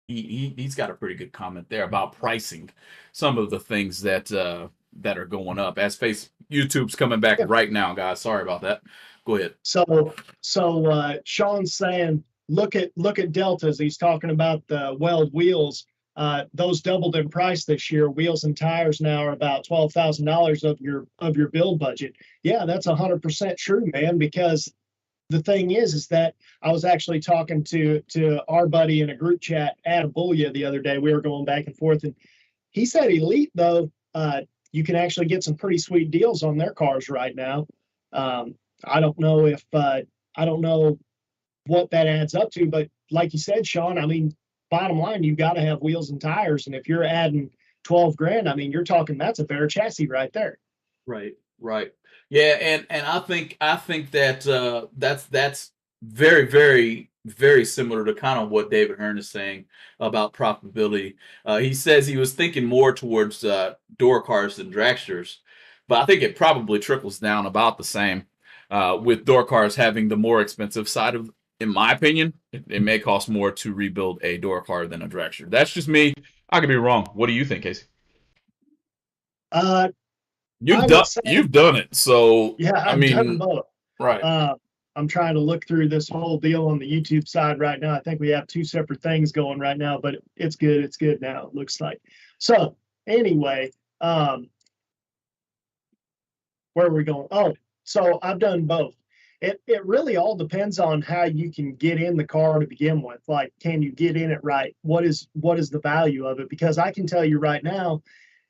He's got a pretty good comment there about pricing some of the things that are going up. As face YouTube's coming back Yeah. right now, guys. Sorry about that. Go ahead. Sean's saying, look at deltas. He's talking about the weld wheels. Those doubled in price this year. Wheels and tires now are about $12,000 of your build budget. Yeah, that's 100% true, man. Because the thing is that I was actually talking to our buddy in a group chat, Adabulia, the other day. We were going back and forth, and he said Elite though, you can actually get some pretty sweet deals on their cars right now. Um, I don't know if I don't know what that adds up to, but like you said, Sean, I mean, bottom line, you got to have wheels and tires, and if you're adding 12 grand, I mean, you're talking that's a bare chassis right there. Right, right. Yeah, and I think that that's very, very, very similar to kind of what David Hearn is saying about profitability. He says he was thinking more towards door cars than dragsters, but I think it probably trickles down about the same. With door cars having the more expensive side of, in my opinion, it may cost more to rebuild a door car than a dragster. That's just me. I could be wrong. What do you think, Casey? Uh, You've I done would say, you've done it, so yeah, I I've done mean, both. right. Uh, I'm trying to look through this whole deal on the YouTube side right now. I think we have two separate things going right now, but it's good. It's good now. It looks like. So anyway, um, where are we going? Oh, so I've done both. It really all depends on how you can get in the car to begin with. Like, can you get in it right? What is the value of it? Because I can tell you right now,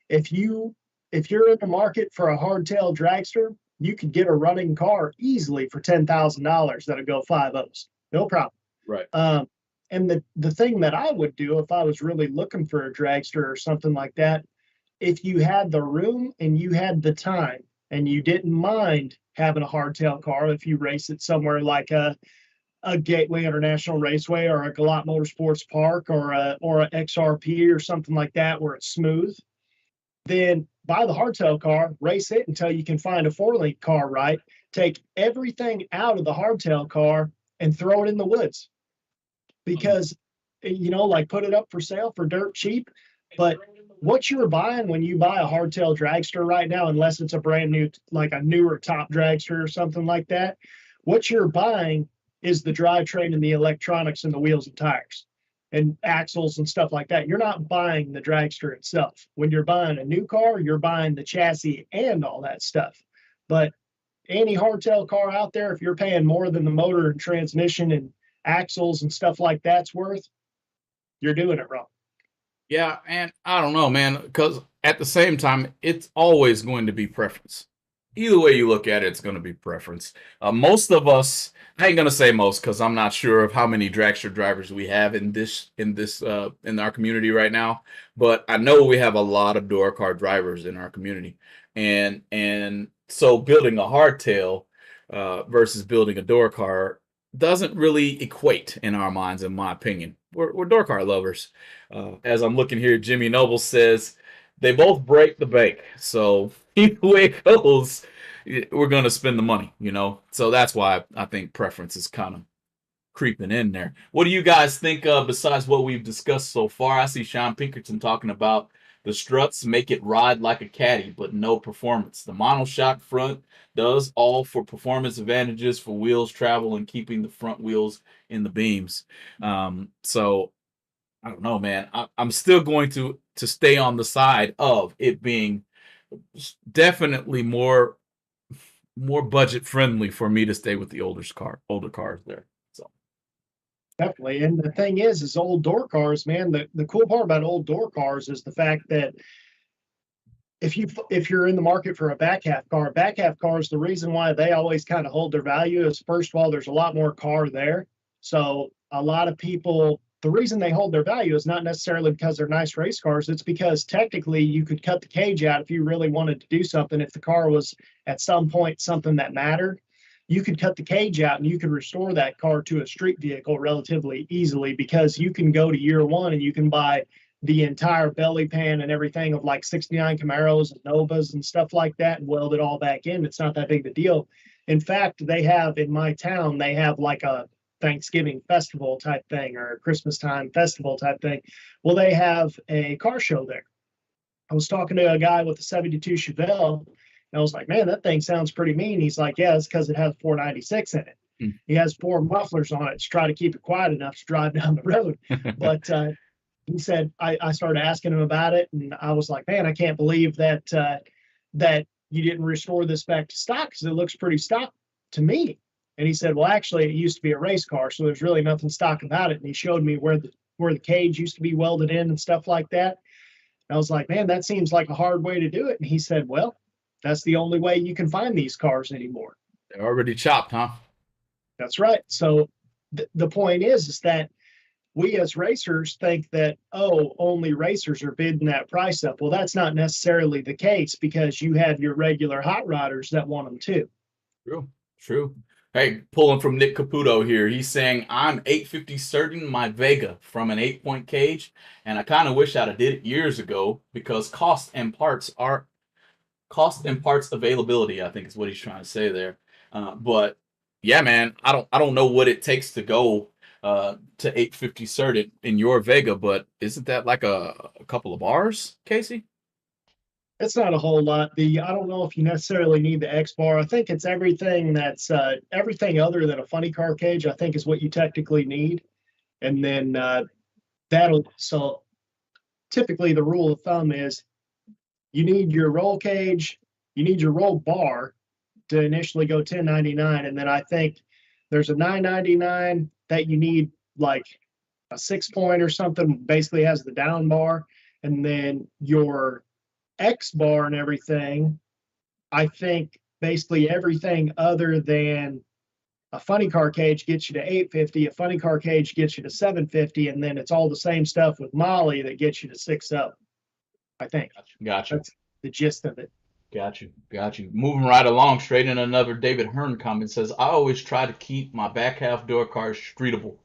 if you if you're in the market for a hardtail dragster, you could get a running car easily for $10,000 that'll go 5 O's, no problem. Right. Um, and the thing that I would do if I was really looking for a dragster or something like that, if you had the room and you had the time and you didn't mind having a hardtail car, if you race it somewhere like a Gateway International Raceway or a Galat Motorsports Park or a XRP or something like that where it's smooth, then buy the hardtail car, race it until you can find a 4 link car, right? Take everything out of the hardtail car and throw it in the woods Mhm. because, like put it up for sale for dirt cheap. But what you're buying when you buy a hardtail dragster right now, unless it's a brand new, like a newer top dragster or something like that, what you're buying is the drivetrain and the electronics and the wheels and tires and axles and stuff like that. You're not buying the dragster itself. When you're buying a new car, you're buying the chassis and all that stuff. But any hardtail car out there, if you're paying more than the motor and transmission and axles and stuff like that's worth, you're doing it wrong. Yeah, and I don't know, man, because at the same time, it's always going to be preference. Either way you look at it, it's going to be preference. Most of us, I ain't gonna say most, because I'm not sure of how many dragster drivers we have in our community right now. But I know we have a lot of door car drivers in our community, and so building a hardtail versus building a door car doesn't really equate in our minds, in my opinion. We're door car lovers. As I'm looking here, Jimmy Noble says they both break the bank. So either way it goes, we're going to spend the money. So that's why I think preference is kind of creeping in there. What do you guys think besides what we've discussed so far? I see Sean Pinkerton talking about the struts make it ride like a caddy, but no performance. The monoshock front does all for performance advantages for wheels travel and keeping the front wheels in the beams. So I don't know, man. I'm still going to stay on the side of it being definitely more budget friendly for me to stay with the older cars there. So Definitely. And the thing is old door cars, man, the cool part about old door cars is the fact that if you're in the market for a back half cars, the reason why they always kind of hold their value is first of all, there's a lot more car there. So a lot of people, the reason they hold their value is not necessarily because they're nice race cars. It's because technically you could cut the cage out if you really wanted to do something. If the car was at some point something that mattered, you could cut the cage out and you could restore that car to a street vehicle relatively easily because you can go to year one and you can buy the entire belly pan and everything of like 69 Camaros and Novas and stuff like that and weld it all back in. It's not that big of a deal. In fact, they have in my town, they have like Thanksgiving festival type thing or a Christmas time festival type thing. Well, they have a car show there. I was talking to a guy with a 72 Chevelle, and I was like, man, that thing sounds pretty mean. He's like, yeah, it's because it has 496 in it. Mm. He has 4 mufflers on it to try to keep it quiet enough to drive down the road. But he said, I started asking him about it, and I was like, man, I can't believe that that you didn't restore this back to stock because it looks pretty stock to me. And he said, well, actually, it used to be a race car, so there's really nothing stock about it. And he showed me where the cage used to be welded in and stuff like that. And I was like, man, that seems like a hard way to do it. And he said, well, that's the only way you can find these cars anymore. They're already chopped, huh? That's right. So the point is that we as racers think that, oh, only racers are bidding that price up. Well, that's not necessarily the case because you have your regular hot rodders that want them too. True, true. Hey, pulling from Nick Caputo here. He's saying, I'm 850 certain my Vega from an 8-point cage, and I kind of wish I'd have did it years ago because cost and parts availability, I think is what he's trying to say there. But yeah, man, I don't know what it takes to go to 850 certain in your Vega, but isn't that like a couple of bars, Casey? It's not a whole lot. I don't know if you necessarily need the X bar. I think it's everything that's everything other than a funny car cage, I think is what you technically need. And then so typically the rule of thumb is you need your roll cage, you need your roll bar to initially go 1099. And then I think there's a 999 that you need like a 6-point or something, basically has the down bar. And then your X bar and everything, I think basically everything other than a funny car cage gets you to 850, a funny car cage gets you to 750, and then it's all the same stuff with Molly that gets you to 6.0. I think. Gotcha. That's the gist of it. Got you. Moving right along, straight in another David Hearn comment says, I always try to keep my back half door cars streetable.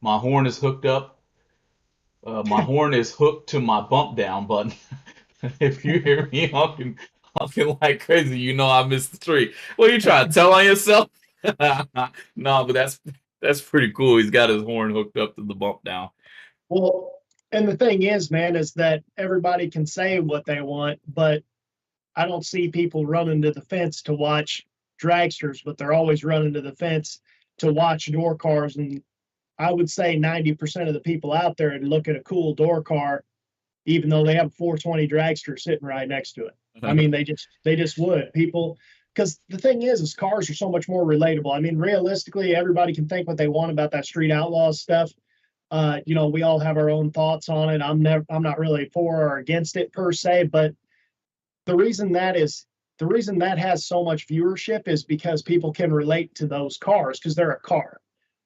My horn is hooked up. My horn is hooked to my bump down button. If you hear me honking like crazy, you know I missed the tree. What are you trying to tell on yourself? No, but that's pretty cool. He's got his horn hooked up to the bump down. Well, and the thing is, man, is that everybody can say what they want, but I don't see people running to the fence to watch dragsters, but they're always running to the fence to watch door cars. And I would say 90% of the people out there would look at a cool door car, even though they have a 420 dragster sitting right next to it. I mean, they just would. People, because the thing is cars are so much more relatable. I mean, realistically, everybody can think what they want about that street outlaws stuff. We all have our own thoughts on it. I'm not really for or against it per se, but the reason that has so much viewership is because people can relate to those cars because they're a car.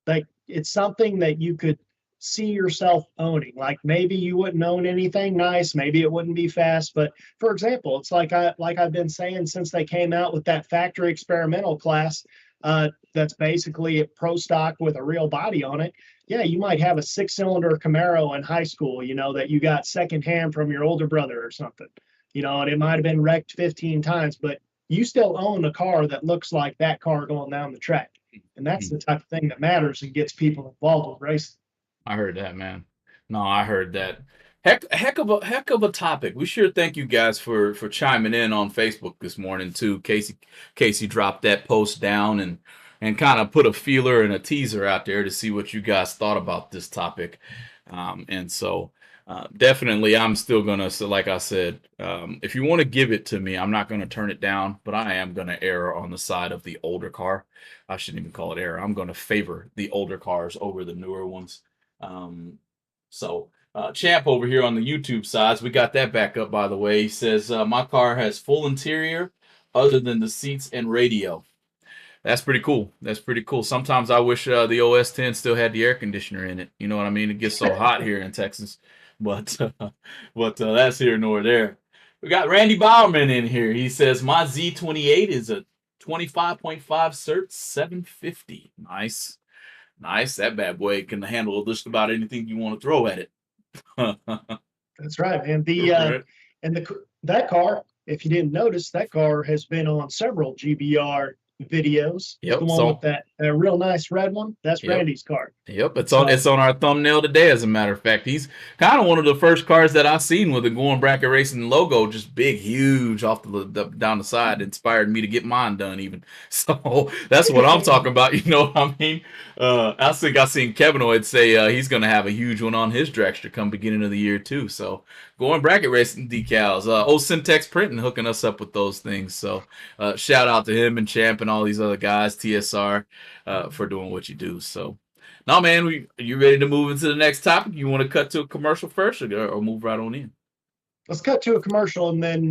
Like it's something that you could see yourself owning. Like maybe you wouldn't own anything nice, maybe it wouldn't be fast, but for example, it's like I've been saying since they came out with that factory experimental class, that's basically a pro stock with a real body on it. Yeah, you might have a 6-cylinder Camaro in high school, that you got secondhand from your older brother or something, and it might have been wrecked 15 times, but you still own a car that looks like that car going down the track. And that's the type of thing that matters and gets people involved with racing. I heard that, man. No, I heard that. Heck of a topic. We sure thank you guys for chiming in on Facebook this morning too. Casey dropped that post down and kind of put a feeler and a teaser out there to see what you guys thought about this topic. And so definitely I'm still gonna, so like I said, if you want to give it to me, I'm not gonna turn it down, but I am gonna err on the side of the older car. I shouldn't even call it error. I'm gonna favor the older cars over the newer ones. Champ over here on the YouTube sides, we got that back up, by the way. He says, my car has full interior other than the seats and radio. That's pretty cool. Sometimes I wish the OS 10 still had the air conditioner in it. You know what I mean? It gets so hot here in Texas. But that's here nor there. We got Randy Bowerman in here. He says, my Z28 is a 25.5 cert 750. Nice. That bad boy can handle just about anything you want to throw at it. That's right, man. That car, if you didn't notice, that car has been on several GBR videos. The Yep. one with So that real nice red one. That's yep. Randy's car. Yep, it's So on our thumbnail today. As a matter of fact, he's kind of one of the first cars that I seen with the Going Bracket Racing logo, just big, huge off down the side. Inspired me to get mine done, even. So that's what I'm talking about. You know what I mean? I think I seen Kevinoid say he's gonna have a huge one on his dragster come beginning of the year too. So Going Bracket Racing decals, old Syntex Printing hooking us up with those things. So shout out to him and Champ and all these other guys, TSR, for doing what you do. So. No, man, are you ready to move into the next topic? You want to cut to a commercial first or move right on in? let's cut to a commercial and then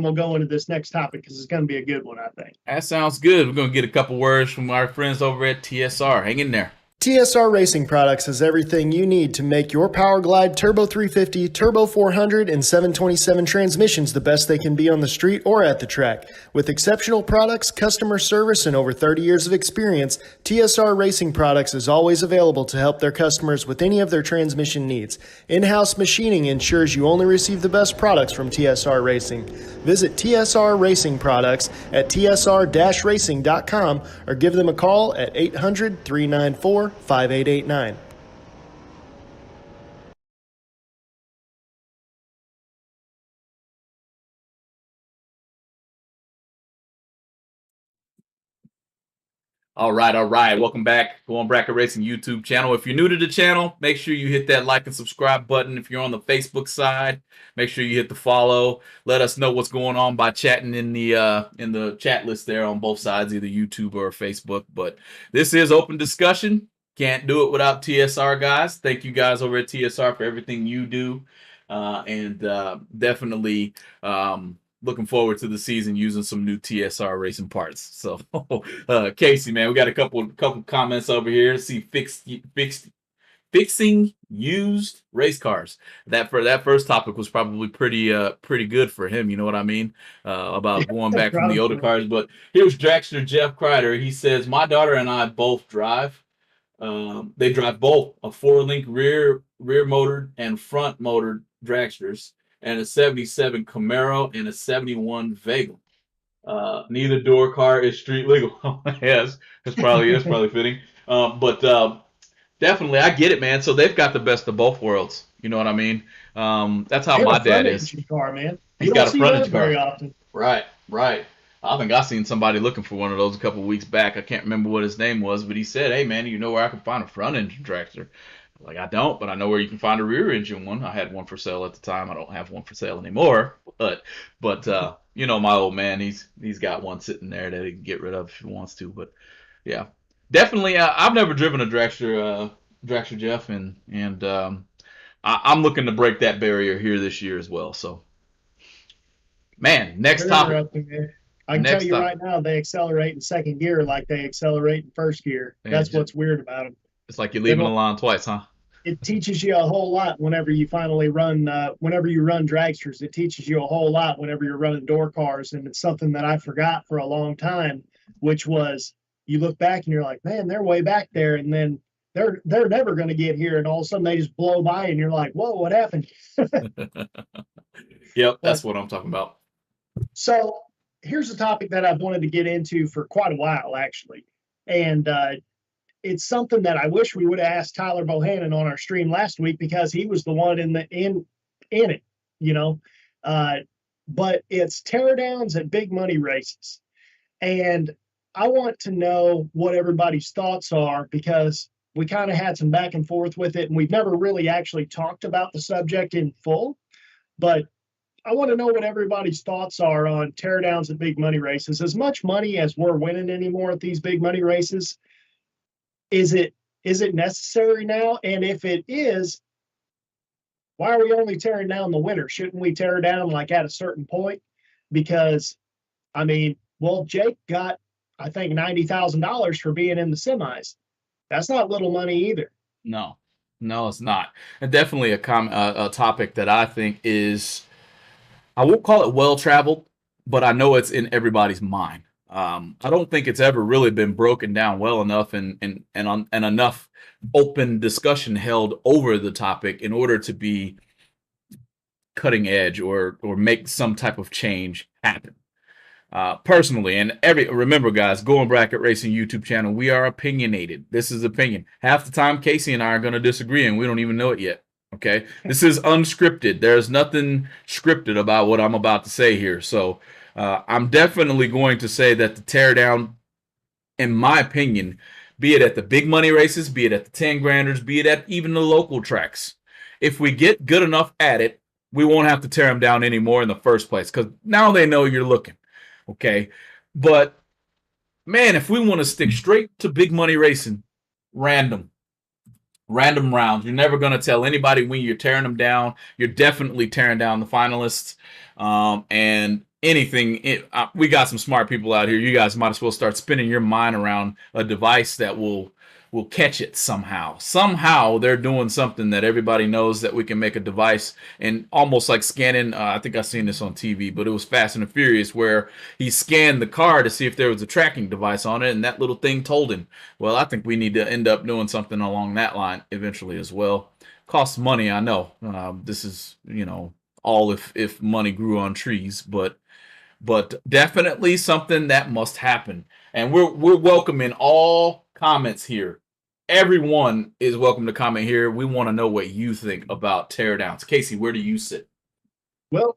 we'll go into this next topic because it's going to be a good one, I think. That sounds good. We're going to get a couple words from our friends over at TSR. Hang in there. TSR Racing Products has everything you need to make your Power Glide Turbo 350, Turbo 400, and 727 transmissions the best they can be on the street or at the track. With exceptional products, customer service, and over 30 years of experience, TSR Racing Products is always available to help their customers with any of their transmission needs. In-house machining ensures you only receive the best products from TSR Racing. Visit TSR Racing Products at tsr-racing.com or give them a call at 800-394-5889. All right, all right. Welcome back. Going Bracket Racing YouTube channel. If you're new to the channel, make sure you hit that like and subscribe button. If you're on the Facebook side, make sure you hit the follow. Let us know what's going on by chatting in the chat list there on both sides, either YouTube or Facebook. But this is open discussion. Can't do it without TSR guys. Thank you guys over at TSR for everything you do, and definitely. Looking forward to the season using some new TSR racing parts. So, Casey, man, we got a couple comments over here. See, fixing used race cars. That first topic was probably pretty good for him. You know what I mean about going back from the older cars. But here's Dragster Jeff Kreider. He says my daughter and I both drive. They drive both a 4-link rear motored and front motored dragsters, and a 77 Camaro and a 71 Vega. Neither door car is street legal. Yes, that's probably fitting. But definitely, I get it, man. So they've got the best of both worlds. You know what I mean? That's how my dad is. Car, man. He's got a frontage car. Very often. Right. I think I seen somebody looking for one of those a couple of weeks back. I can't remember what his name was, but he said, "Hey, man, you know where I can find a front engine tractor?" Like, I don't, but I know where you can find a rear engine one. I had one for sale at the time. I don't have one for sale anymore. But you know, my old man, he's got one sitting there that he can get rid of if he wants to. But yeah, definitely. I've never driven a dragster, Jeff, and I'm looking to break that barrier here this year as well. So, man, next topic. I can tell you right now, they accelerate in second gear like they accelerate in first gear. That's what's weird about them. It's like you're leaving the line twice, huh? It teaches you a whole lot whenever you finally run, whenever you run dragsters. It teaches you a whole lot whenever you're running door cars. And it's something that I forgot for a long time, which was you look back and you're like, man, they're way back there. And then they're never going to get here. And all of a sudden they just blow by and you're like, whoa, what happened? Yep, that's what I'm talking about. So here's a topic that I've wanted to get into for quite a while, actually. And it's something that I wish we would have asked Tyler Bohannon on our stream last week because he was the one in it, you know. But it's teardowns at big money races. And I want to know what everybody's thoughts are because we kind of had some back and forth with it, and we've never really actually talked about the subject in full. But I want to know what everybody's thoughts are on teardowns at big money races. As much money as we're winning anymore at these big money races, is it necessary now? And if it is, why are we only tearing down the winner? Shouldn't we tear down like at a certain point? Because, I mean, well, Jake got, I think, $90,000 for being in the semis. That's not little money either. No, it's not. And definitely a topic that I think is, I won't call it well-traveled, but I know it's in everybody's mind. I don't think it's ever really been broken down well enough and enough open discussion held over the topic in order to be cutting edge or make some type of change happen. Personally, and remember, guys, Going Bracket Racing YouTube channel, we are opinionated. This is opinion. Half the time, Casey and I are going to disagree, and we don't even know it yet. Okay, this is unscripted. There's nothing scripted about what I'm about to say here. So I'm definitely going to say that the teardown, in my opinion, be it at the big money races, be it at the 10 granders, be it at even the local tracks, if we get good enough at it, we won't have to tear them down anymore in the first place, because now they know you're looking. Okay, but man, if we want to stick straight to big money racing, random rounds. You're never going to tell anybody when you're tearing them down. You're definitely tearing down the finalists. And anything, we got some smart people out here. You guys might as well start spinning your mind around a device that will catch it somehow. Somehow they're doing something that everybody knows that we can make a device, and almost like scanning. I think I've seen this on TV, but it was Fast and the Furious, where he scanned the car to see if there was a tracking device on it, and that little thing told him. Well, I think we need to end up doing something along that line eventually as well. Costs money, I know. This is, all if money grew on trees, but definitely something that must happen. And we're welcoming all comments here. Everyone is welcome to comment here. We want to know what you think about teardowns. Casey, where do you sit? Well,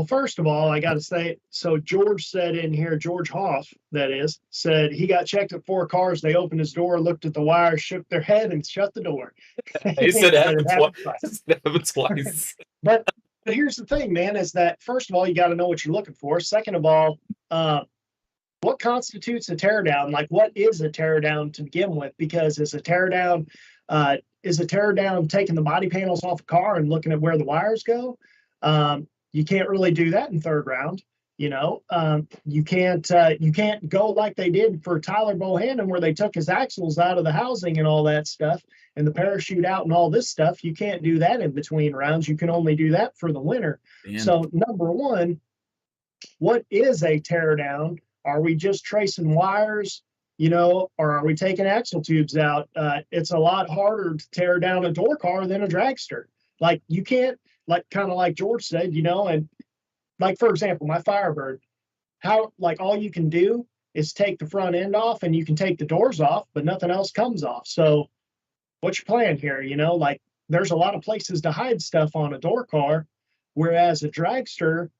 first of all, I got to say, so George said in here, George Hoff, that is, said he got checked at 4 cars. They opened his door, looked at the wires, shook their head, and shut the door. He said it happened twice. It happened twice. But here's the thing, man, is that first of all, you got to know what you're looking for. Second of all, what constitutes a teardown? Like, what is a teardown to begin with? Because is a teardown taking the body panels off a car and looking at where the wires go? You can't really do that in third round. You can't go like they did for Tyler Bohannon, where they took his axles out of the housing and all that stuff, and the parachute out and all this stuff. You can't do that in between rounds. You can only do that for the winner. Damn. So number one, what is a teardown? Are we just tracing wires, or are we taking axle tubes out? It's a lot harder to tear down a door car than a dragster. Like, you can't, kind of like George said, and like, for example, my Firebird, all you can do is take the front end off and you can take the doors off, but nothing else comes off. So what's your plan here? There's a lot of places to hide stuff on a door car, whereas a dragster,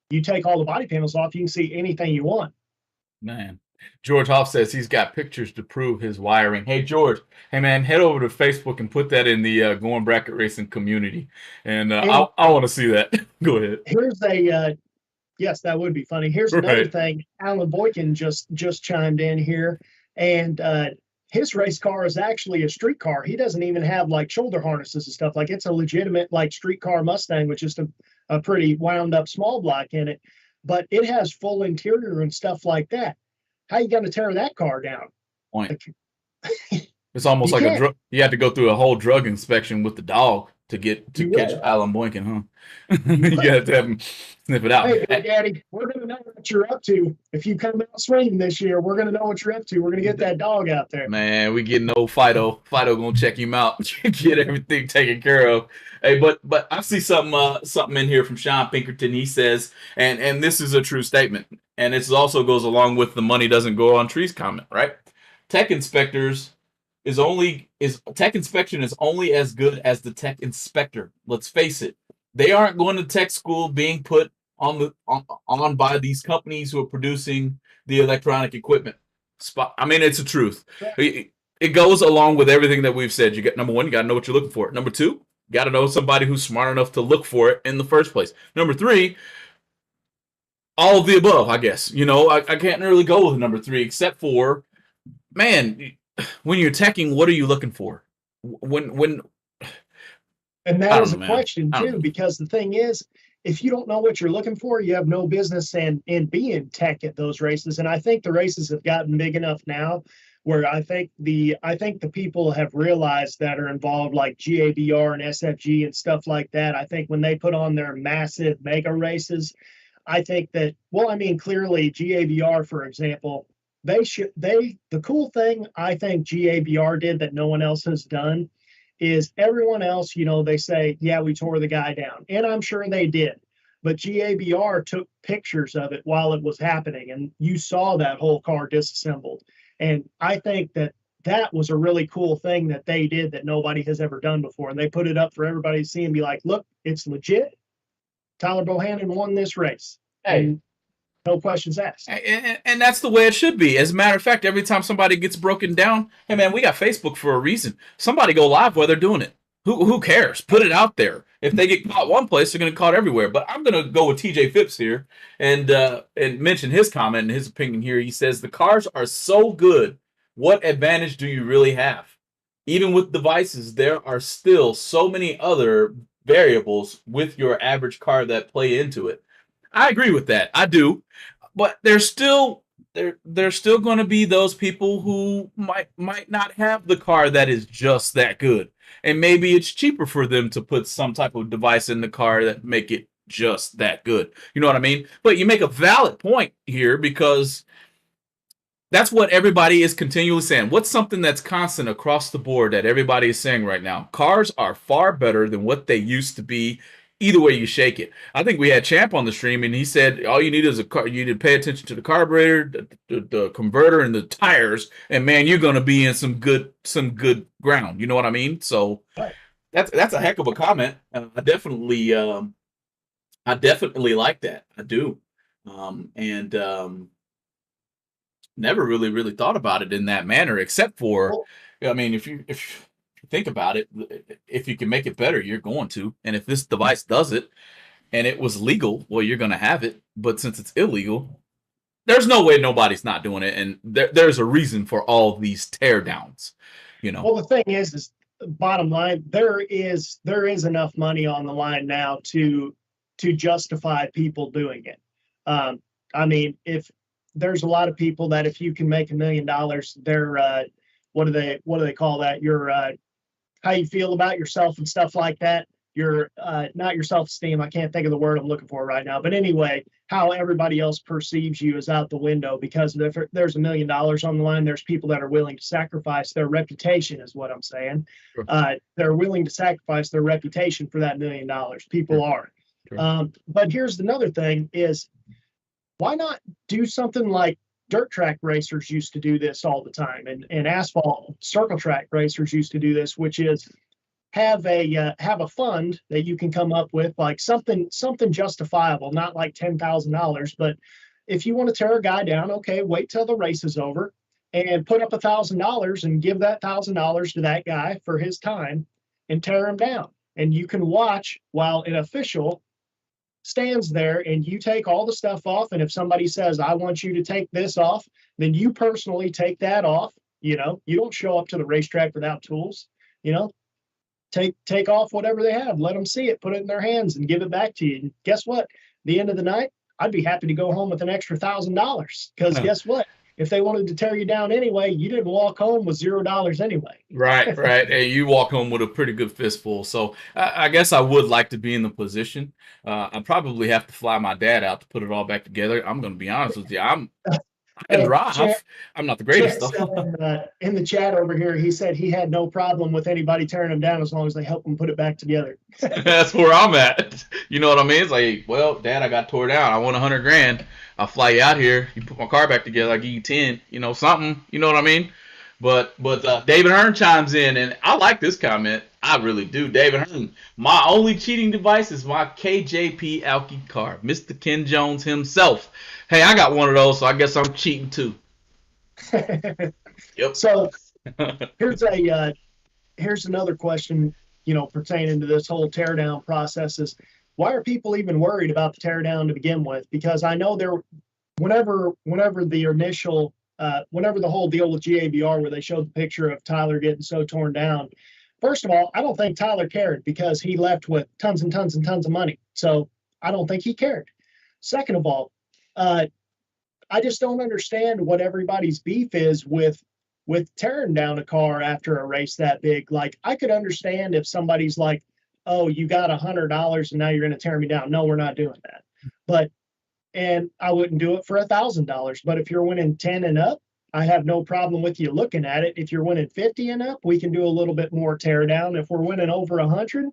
you take all the body panels off, you can see anything you want. Man, George Hoff says he's got pictures to prove his wiring. Hey, George, hey, man, head over to Facebook and put that in the Going Bracket Racing community. And I want to see that. Go ahead. Here's yes, that would be funny. Here's another thing. Alan Boykin just chimed in here, and his race car is actually a street car. He doesn't even have shoulder harnesses and stuff. It's a legitimate street car Mustang with just a pretty wound up small block in it. But it has full interior and stuff like that. How you going to tear that car down? Point. It's almost like a drug. You have to go through a whole drug inspection with the dog to catch Alan Boykin, huh? You got to have him sniff it out. Hey, Big Daddy, we're going to know what you're up to. If you come out swinging this year, we're going to know what you're up to. We're going to get that dog out there. Man, we getting old Fido. Fido going to check him out, get everything taken care of. Hey, but I see something in here from Sean Pinkerton. He says, and this is a true statement, and this also goes along with the money doesn't go on trees comment, right? Tech inspection is only as good as the tech inspector. Let's face it. They aren't going to tech school being put on by these companies who are producing the electronic equipment. I mean, it's the truth. It goes along with everything that we've said. You got, number one, you got to know what you're looking for. Number two, you got to know somebody who's smart enough to look for it in the first place. Number three, all of the above, I guess. I can't really go with number three, except for, man, when you're teching, what are you looking for? And that is a question too, because the thing is, if you don't know what you're looking for, you have no business in being tech at those races. And I think the races have gotten big enough now where I think the people have realized that are involved, like GABR and SFG and stuff like that. I think when they put on their massive mega races, I think that, clearly GABR, for example, the cool thing I think GABR did that no one else has done is everyone else, they say, yeah, we tore the guy down. And I'm sure they did. but GABR took pictures of it while it was happening, and you saw that whole car disassembled. And I think that that was a really cool thing that they did that nobody has ever done before. And they put it up for everybody to see and be like, look, it's legit. Tyler Bohannon won this race. Hey. And no questions asked. And that's the way it should be. As a matter of fact, every time somebody gets broken down, hey man, we got Facebook for a reason. Somebody go live while they're doing it. Who cares? Put it out there. If they get caught one place, they're going to caught everywhere. But I'm going to go with TJ Phipps here and mention his comment and his opinion here. He says the cars are so good. What advantage do you really have? Even with devices, there are still so many other variables with your average car that play into it. I agree with that. I do. But there's still going to be those people who might not have the car that is just that good. And maybe it's cheaper for them to put some type of device in the car that make it just that good. You know what I mean? But you make a valid point here because that's what everybody is continually saying. What's something that's constant across the board that everybody is saying right now? Cars are far better than what they used to be. Either way you shake it. I think we had Champ on the stream, and he said all you need is a car. You need to pay attention to the carburetor, the converter, and the tires, and man, you're going to be in some good ground. You know what I mean? So that's a heck of a comment. I definitely like that. I do, and never really thought about it in that manner, except for, I mean, if you think about it, if you can make it better, you're going to. And if this device does it and it was legal, well, you're going to have it. But since it's illegal, there's no way nobody's not doing it. And there's a reason for all these teardowns, you know. Well, the thing is bottom line, there is enough money on the line now to justify people doing it. I mean, if there's a lot of people that if you can make $1 million, they're what do they call that? Your how you feel about yourself and stuff like that. Your not your self-esteem. I can't think of the word I'm looking for right now. But anyway, how everybody else perceives you is out the window because if there's $1 million on the line, there's people that are willing to sacrifice their reputation, is what I'm saying. Sure. They're willing to sacrifice their reputation for that $1 million. People Sure. are. Sure. But here's another thing is, why not do something like dirt track racers used to do this all the time, and asphalt circle track racers used to do this, which is have a fund that you can come up with, like something justifiable, not like $10,000, but if you want to tear a guy down, okay, wait till the race is over and put up $1,000 and give that $1,000 to that guy for his time and tear him down. And you can watch while an official stands there and you take all the stuff off. And if somebody says, I want you to take this off, then you personally take that off. You know, you don't show up to the racetrack without tools. You know, take off whatever they have, let them see it, put it in their hands and give it back to you. And guess what? At the end of the night, I'd be happy to go home with an extra $1,000 because guess what? If they wanted to tear you down anyway, you didn't walk home with $0 anyway. Right. And you walk home with a pretty good fistful. So I guess I would like to be in the position. I probably have to fly my dad out to put it all back together. I'm going to be honest with you. I can drive. I'm not the greatest though. In the chat over here, he said he had no problem with anybody tearing him down as long as they help him put it back together. That's where I'm at. You know what I mean? It's like, well, Dad, I got tore down. I want $100,000. I'll fly you out here. You put my car back together. I give you 10. You know, something. You know what I mean? But David Hearn chimes in, and I like this comment. I really do. David Hearn, my only cheating device is my KJP Alky car, Mr. Ken Jones himself. Hey, I got one of those, so I guess I'm cheating too. Yep. So here's another question, you know, pertaining to this whole teardown process is, why are people even worried about the teardown to begin with? Because I know whenever the initial, whenever the whole deal with GABR where they showed the picture of Tyler getting so torn down, first of all, I don't think Tyler cared because he left with tons and tons and tons of money. So I don't think he cared. Second of all, I just don't understand what everybody's beef is with tearing down a car after a race that big. Like, I could understand if somebody's like, oh, you got $100 and now you're going to tear me down. No, we're not doing that. And I wouldn't do it for $1,000. But if you're winning 10 and up, I have no problem with you looking at it. If you're winning 50 and up, we can do a little bit more tear down. If we're winning over 100,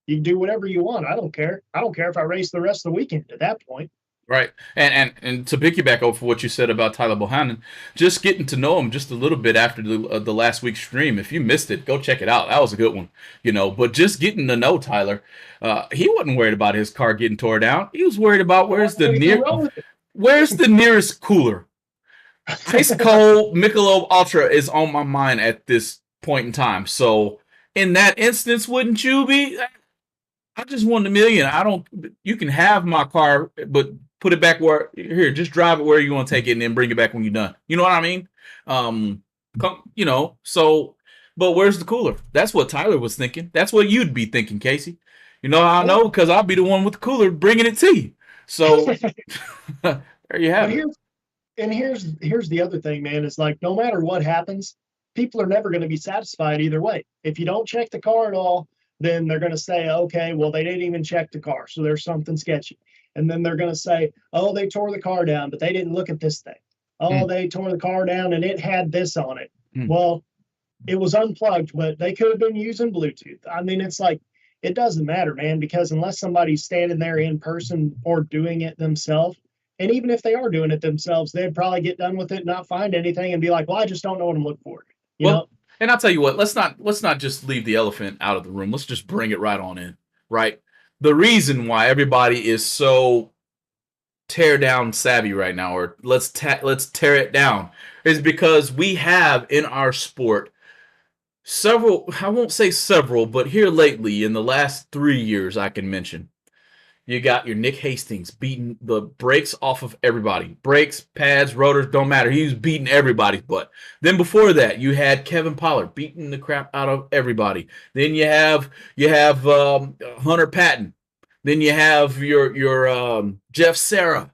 You can do whatever you want. I don't care. I don't care if I race the rest of the weekend at that point. Right. And to piggyback off of what you said about Tyler Bohannon, just getting to know him just a little bit after the last week's stream. If you missed it, go check it out. That was a good one, you know. But just getting to know Tyler, he wasn't worried about his car getting tore down. He was worried about where's the nearest cooler. Ice cold Michelob Ultra is on my mind at this point in time. So in that instance, wouldn't you be? I just won the million. I don't. You can have my car, but put it back where here. Just drive it where you want to take it, and then bring it back when you're done. You know what I mean? You know. So, but where's the cooler? That's what Tyler was thinking. That's what you'd be thinking, Casey. You know, I know because I'll be the one with the cooler bringing it to you. So there you have it. Here's the other thing, man. Is like no matter what happens, people are never going to be satisfied either way. If you don't check the car at all, then they're going to say, okay, well, they didn't even check the car, so there's something sketchy. And then they're going to say, oh, they tore the car down, but they didn't look at this thing. Oh, they tore the car down and it had this on it. Well, it was unplugged, but they could have been using Bluetooth. I mean, it's like, it doesn't matter, man, because unless somebody's standing there in person or doing it themselves, and even if they are doing it themselves, they'd probably get done with it, not find anything, and be like, well, I just don't know what I'm looking for. You know? And I'll tell you what, let's not just leave the elephant out of the room. Let's just bring it right on in, right? The reason why everybody is so tear down savvy right now, or let's tear it down, is because we have in our sport several, I won't say several, but here lately in the last 3 years I can mention. You got your Nick Hastings beating the brakes off of everybody. Brakes, pads, rotors, don't matter. He was beating everybody's butt. Then before that, you had Kevin Pollard beating the crap out of everybody. Then you have Hunter Patton. Then you have your Jeff Serra.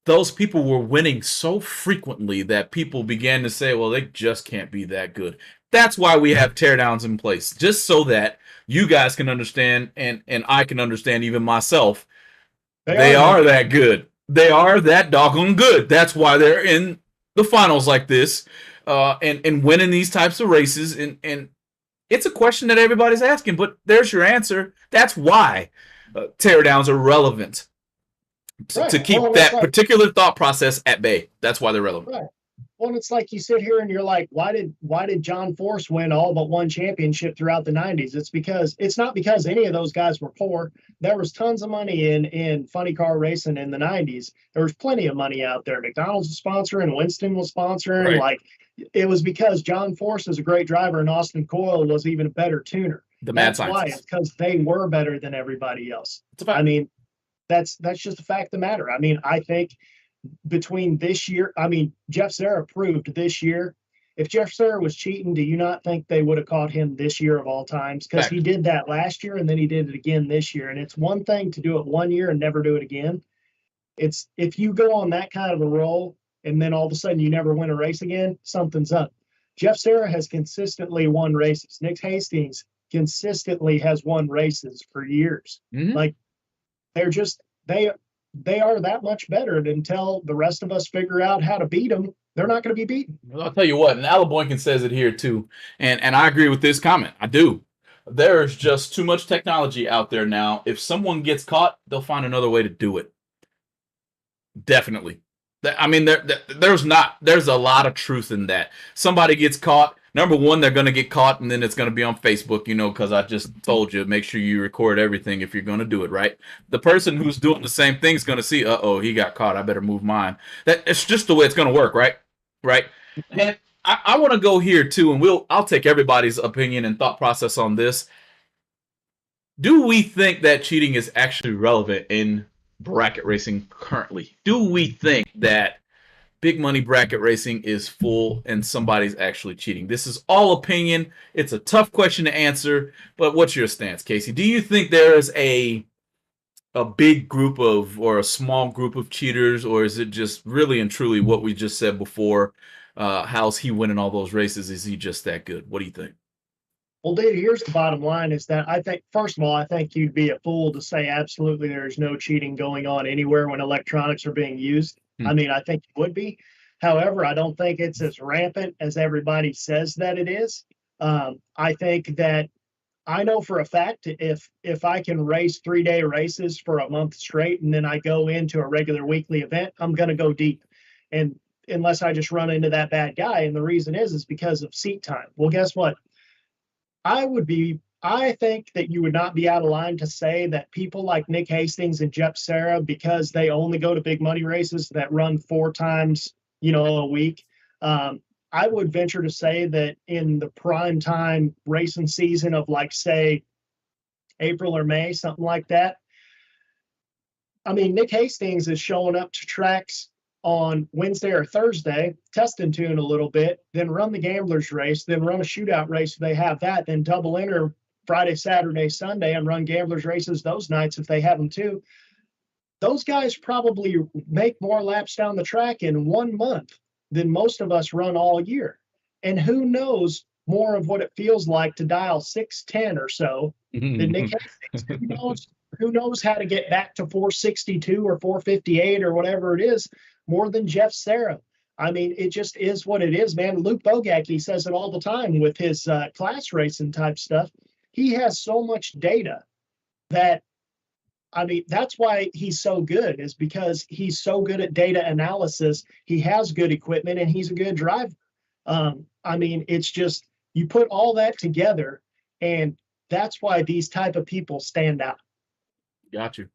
Those people were winning so frequently that people began to say, well, they just can't be that good. That's why we have teardowns in place, just so that you guys can understand, and I can understand even myself. They are that good. They are that doggone good. That's why they're in the finals like this, and winning these types of races. And it's a question that everybody's asking, but there's your answer. That's why teardowns are relevant to keep that particular thought process at bay. That's why they're relevant. Right. Well, it's like you sit here and you're like, why did John Force win all but one championship throughout the 90s? It's not because any of those guys were poor. There was tons of money in funny car racing in the 90s. There was plenty of money out there. McDonald's was sponsoring, Winston was sponsoring. Right. Like, it was because John Force is a great driver and Austin Coyle was even a better tuner. That's why. It's because they were better than everybody else. I mean, that's just a fact of the matter. I mean, I think between this year, I mean, Jeff Serra proved this year. If Jeff Serra was cheating, do you not think they would have caught him this year of all times? Because he did that last year and then he did it again this year. And it's one thing to do it one year and never do it again. It's if you go on that kind of a roll and then all of a sudden you never win a race again, something's up. Jeff Serra has consistently won races. Nick Hastings consistently has won races for years. Like, they're just, they are that much better. And until the rest of us figure out how to beat them, they're not going to be beaten. Well, I'll tell you what, and Alaboinkin says it here too, and I agree with this comment. I do. There's just too much technology out there now. If someone gets caught, they'll find another way to do it. Definitely. I mean, there's a lot of truth in that. Somebody gets caught. Number one, they're going to get caught, and then it's going to be on Facebook, you know, because I just told you, make sure you record everything if you're going to do it, right? The person who's doing the same thing is going to see, uh-oh, he got caught. I better move mine. It's just the way it's going to work, right? Right? And I want to go here, too, and I'll take everybody's opinion and thought process on this. Do we think that cheating is actually relevant in bracket racing currently? Do we think that big money bracket racing is full and somebody's actually cheating? This is all opinion. It's a tough question to answer, but what's your stance, Casey? Do you think there is a big group of, or a small group of cheaters, or is it just really and truly what we just said before? How's he winning all those races? Is he just that good? What do you think? Well, dude, here's the bottom line is that I think, first of all, I think you'd be a fool to say absolutely there's no cheating going on anywhere when electronics are being used. I mean, I think it would be. However, I don't think it's as rampant as everybody says that it is. I think that I know for a fact if I can race 3-day races for a month straight and then I go into a regular weekly event, I'm going to go deep. And unless I just run into that bad guy. And the reason is because of seat time. Well, guess what? I think that you would not be out of line to say that people like Nick Hastings and Jeff Serra, because they only go to big money races that run 4 times, a week. I would venture to say that in the prime time racing season of, like, say, April or May, something like that. I mean, Nick Hastings is showing up to tracks on Wednesday or Thursday, test and tune a little bit, then run the gamblers race, then run a shootout race if they have that, then double enter Friday, Saturday, Sunday, and run gamblers races those nights if they have them too. Those guys probably make more laps down the track in 1 month than most of us run all year. And who knows more of what it feels like to dial 610 or so than Nick Hastings. Who knows how to get back to 462 or 458 or whatever it is more than Jeff Serra. I mean, it just is what it is, man. Luke Bogacki, he says it all the time with his class racing type stuff. He has so much data that, I mean, that's why he's so good, is because he's so good at data analysis. He has good equipment and he's a good driver. I mean, it's just, you put all that together, and that's why these type of people stand out. Got you.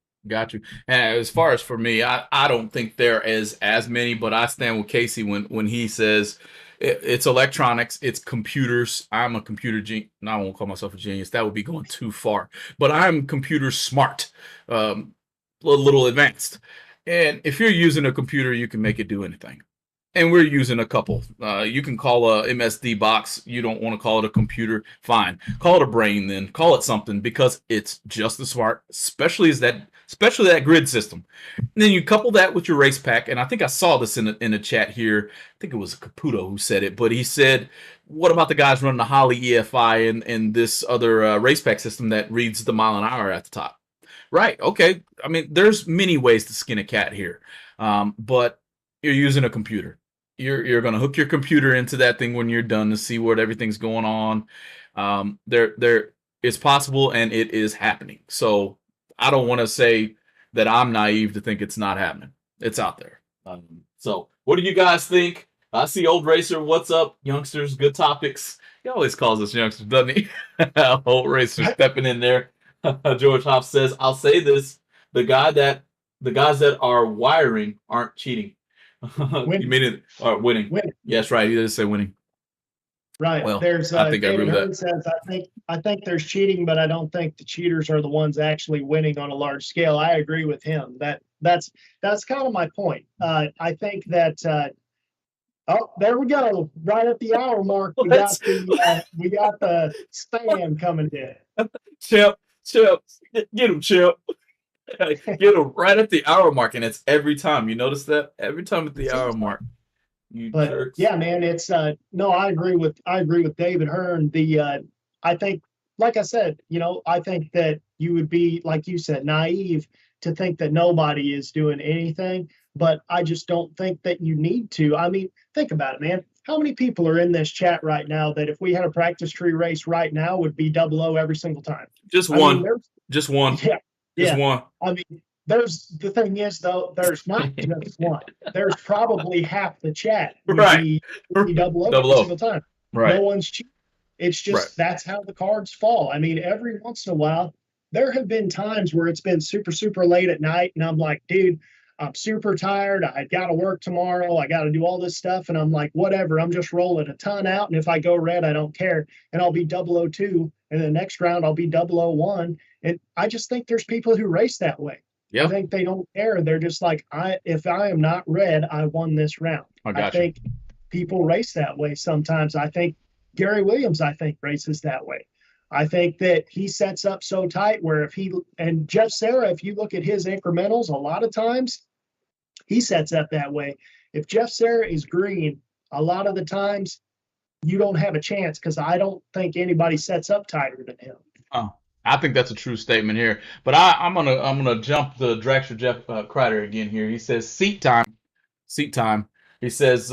And as far as for me, I don't think there is as many, but I stand with Casey when he says it's electronics, it's computers. I'm a computer genius. I won't call myself a genius. That would be going too far. But I'm computer smart, a little advanced. And if you're using a computer, you can make it do anything. And we're using a couple. You can call a MSD box. You don't want to call it a computer. Fine. Call it a brain then. Call it something, because it's just as smart, especially that grid system. And then you couple that with your race pack. And I think I saw this in the chat here. I think it was Caputo who said it, but he said, what about the guys running the Holley EFI and this other race pack system that reads the mile an hour at the top? Right. Okay. I mean, there's many ways to skin a cat here. But you're using a computer. You're going to hook your computer into that thing when you're done to see what everything's going on. There is possible, and it is happening. So I don't want to say that I'm naive to think it's not happening. It's out there. So what do you guys think? I see Old Racer. What's up, youngsters? Good topics. He always calls us youngsters, doesn't he? Old Racer stepping in there. George Hoff says, I'll say this. The guys that are wiring aren't cheating. You mean it? Winning. Yes, right. He did say winning. Right. Well, there's I think I agree with that. Says, I think there's cheating, but I don't think the cheaters are the ones actually winning on a large scale. I agree with him. That's kind of my point. I think that oh, there we go. Right at the hour mark, we got the spam coming in. Chip, get him, Chip. Get him right at the hour mark, and it's every time. You notice that? Every time at the hour mark. But jerks. yeah, man, it's no, I agree with David Hearn. I think, like I said, I think that you would be, like you said, naive to think that nobody is doing anything, but I just don't think that you need to. I mean, think about it, man. How many people are in this chat right now that if we had a practice tree race right now would be 00 every single time? Just one. Just one. Yeah. Just one. I mean, the thing is, though, there's not just one. There's probably half the chat would be 00 every single time. Right. No one's cheating. It's just That's how the cards fall. I mean, every once in a while, there have been times where it's been super, super late at night, and I'm like, dude, I'm super tired. I got to work tomorrow. I got to do all this stuff. And I'm like, whatever, I'm just rolling a ton out. And if I go red, I don't care. And I'll be 002. And the next round, I'll be 001. And I just think there's people who race that way. Yep. I think they don't care. They're just like, if I am not red, I won this round. I think people race that way sometimes. I think Gary Williams, races that way. I think that he sets up so tight where and Jeff Serra, if you look at his incrementals, a lot of times he sets up that way. If Jeff Serra is green, a lot of the times you don't have a chance, because I don't think anybody sets up tighter than him. Oh, I think that's a true statement here. But I'm gonna jump the Dragster Jeff Kreider again here. He says seat time. He says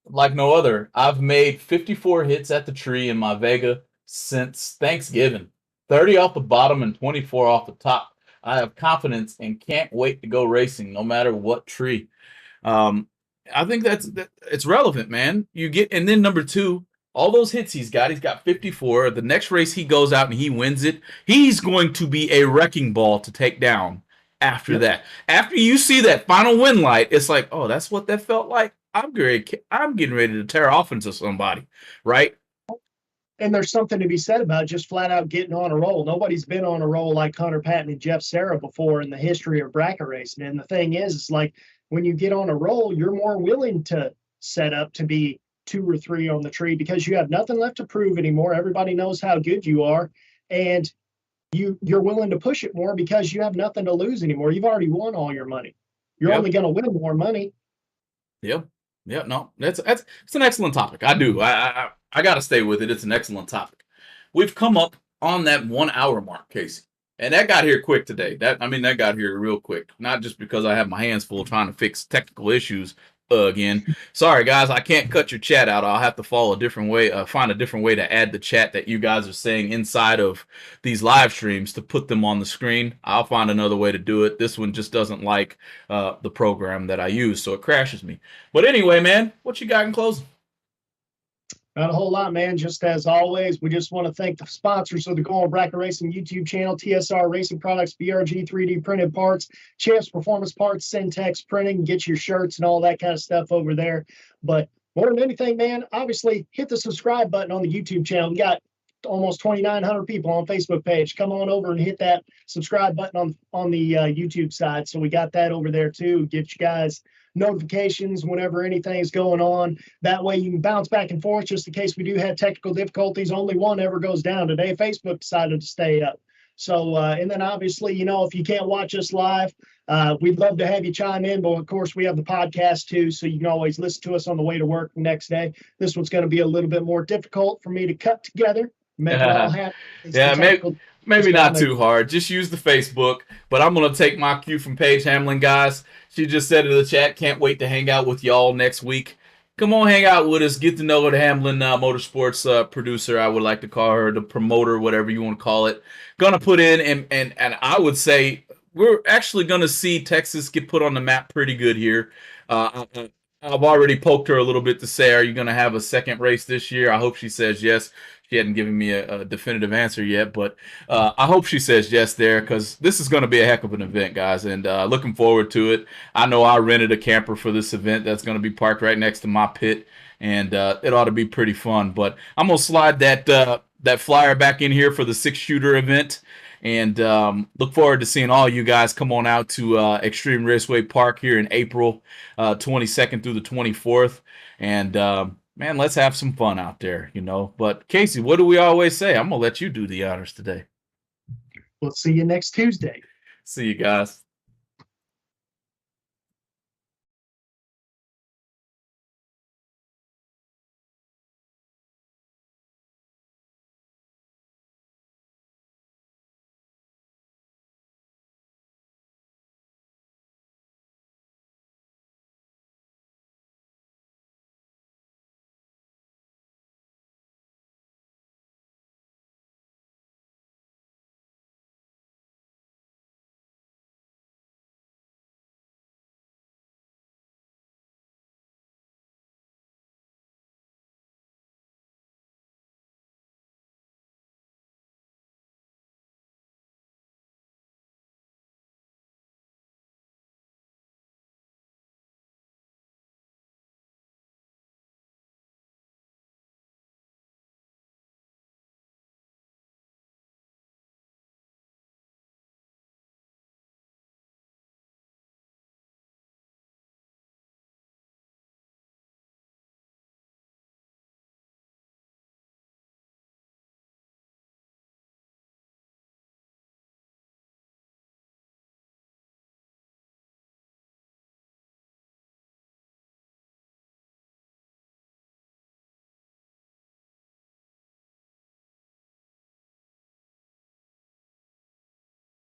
like no other. I've made 54 hits at the tree in my Vega since Thanksgiving. 30 off the bottom and 24 off the top. I have confidence and can't wait to go racing, no matter what tree. Um, I think it's relevant, man. You get, and then number two, all those hits he's got 54. The next race he goes out and he wins it, he's going to be a wrecking ball to take down after that. After you see that final win light, it's like, oh, that's what that felt like. I'm getting ready to tear off into somebody, right? And there's something to be said about just flat out getting on a roll. Nobody's been on a roll like Connor Patton and Jeff Serra before in the history of bracket racing. And the thing is, it's like when you get on a roll, you're more willing to set up to be 2 or 3 on the tree because you have nothing left to prove anymore. Everybody knows how good you are. And you're willing to push it more because you have nothing to lose anymore. You've already won all your money. You're only going to win more money. Yep. Yeah, no, it's an excellent topic. I got to stay with it. It's an excellent topic. We've come up on that 1 hour mark, Casey, and that got here quick today. That got here real quick. Not just because I have my hands full trying to fix technical issues again. Sorry, guys, I can't cut your chat out. I'll have to follow a different way, find a different way to add the chat that you guys are saying inside of these live streams to put them on the screen. I'll find another way to do it. This one just doesn't like the program that I use, so it crashes me. But anyway, man, what you got in closing? Not a whole lot, man. Just as always, we just want to thank the sponsors of the Going Bracket Racing YouTube channel, TSR Racing Products, BRG 3D Printed Parts, Champs Performance Parts, Syntex Printing, get your shirts and all that kind of stuff over there. But more than anything, man, obviously hit the subscribe button on the YouTube channel. We got almost 2,900 people on Facebook page. Come on over and hit that subscribe button on the YouTube side. So we got that over there too. Get you guys notifications whenever anything is going on. That way you can bounce back and forth just in case we do have technical difficulties. Only one ever goes down today. Facebook decided to stay up. So, and then obviously, if you can't watch us live, we'd love to have you chime in. But of course, we have the podcast too. So you can always listen to us on the way to work the next day. This one's going to be a little bit more difficult for me to cut together. Make it all happen. Yeah, maybe not too hard. Just use the Facebook. But I'm going to take my cue from Paige Hamlin, guys. She just said in the chat, can't wait to hang out with y'all next week. Come on, hang out with us. Get to know the Hamlin Motorsports producer. I would like to call her the promoter, whatever you want to call it. Gonna put in, and I would say we're actually gonna see Texas get put on the map pretty good here. I've already poked her a little bit to say, are you gonna have a second race this year? I hope she says yes. She hadn't given me a definitive answer yet, but I hope she says yes there because this is going to be a heck of an event, guys, and looking forward to it. I know I rented a camper for this event that's going to be parked right next to my pit, and it ought to be pretty fun. But I'm going to slide that flyer back in here for the 6-shooter event, and look forward to seeing all you guys come on out to Extreme Raceway Park here in April 22nd through the 24th, and man, let's have some fun out there, But, Casey, what do we always say? I'm going to let you do the honors today. We'll see you next Tuesday. See you guys.